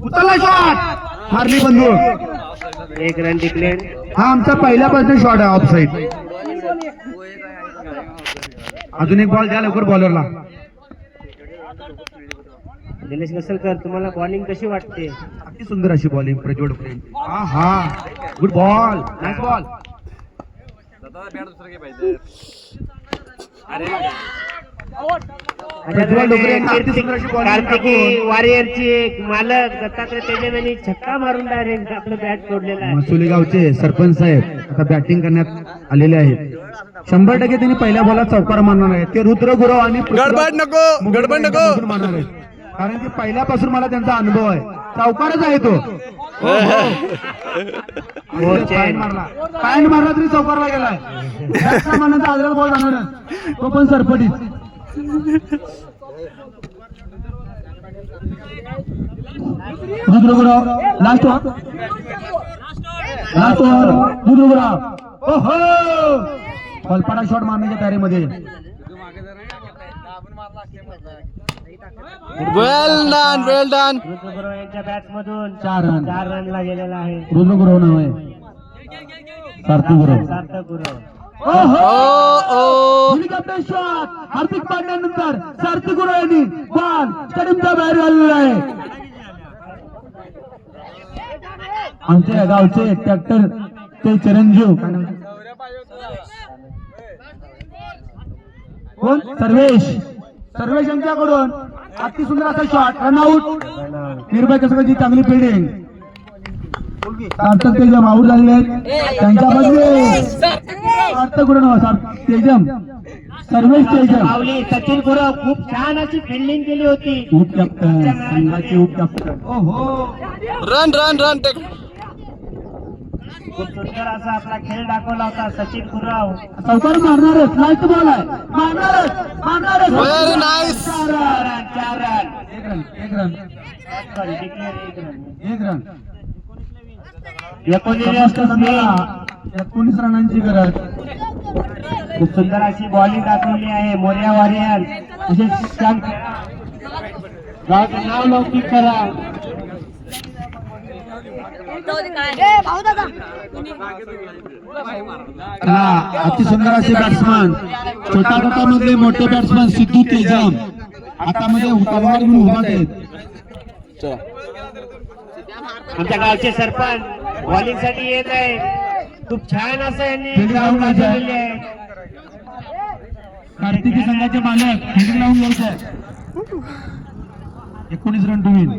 उचलला शॉट हारली बंदूक. एक रन डिक्लेअर. हा आमचा पहिल्यापासून शॉट आहे ऑफ साईड. अजून एक बॉल द्या लवकर बॉलरला. निलेश कसलकर, तुम्हाला बॉलिंग कशी वाटते? अति सुंदर अशी बॉलिंग प्रज्वल प्रेम. हा good ball, nice ball. Kartiki वॉरियरची मालक दत्तात्रय तेजम यांनी छक्का मारून डायरेक्ट आपलं बॅट सोडलेला आहे. मसुली गावचे सरपंच साहेब आता बॅटिंग करण्यात आलेले आहेत. 100% त्यांनी पहिल्या बॉलात चौकार मारणार आहेत. ते रुद्र गुरव आणि गडबड नको मारणार आहेत, कारण की पहिल्यापासून मला त्यांचा अनुभव आहे. चौकारच आहे तो. पॅन्ट मारला तरी चौकारला गेलाय. आदरात बॉल जाणार तो पण सरपटीत. रुद्र गुरव लास्ट रुद्र गुरव. ओहो पलपाडा शॉट मारण्याच्या तयारीमध्ये. वेल डन. रुद्र गुरव यांच्या बॅट मधून 4 रनला गेलेला आहे. रुद्र गुरव नाव आहे, सार्थक गुरव. सार्थक गुरव. कॅप्टन शॉट हार्दिक पांड्यानंतर सार्थक गुरव यांनी बॉल स्टेडियमच्या बाहेर घाललेला आहे. आमच्या गावचे ट्रॅक्टर ते चिरंजीव कोण सर्वेश यांच्याकडून अति सुंदर असा शॉट. रनआउट. निर्भय कसकाची चांगली फिल्डिंग. सार्थक तेजम आऊट झालेले आहेत. त्यांच्या बदले सार्थक गुरव तेजम सर्वेश तेजम. सचिन गुरव खूप छान अशी फिल्डिंग केली होती. उपकॅप्टन संघाचे उपकॅप्टन. ओहो रन खूप सुंदर असा आपला खेळ दाखवला होता सचिन गुरव. चौकार मारणारच. लास्ट बॉल आहे. मारणारच. Very nice. 4 रन. एक रन. 19 रनांची गरज. खूप सुंदर अशी बॉलिंग दाखवली आहे मोर्या वॉरियर. गावाचं नाव लौकिक करा. अति सुंदर असे बॅट्समन छोट्या गटामधले मोठे बॅट्समन सिद्धू तेजम हातामध्ये तलवार घेऊन उभा आहेत. आमच्या गावचे सरपंच बॉलिंग साठी येत आहे. खूप छान असं यांनी ग्राउंड वाजवलेले आहे. कार्तिकी संघाचे मालक फिल्डिंग लावून घ्यायचे. 19 रन टू विन.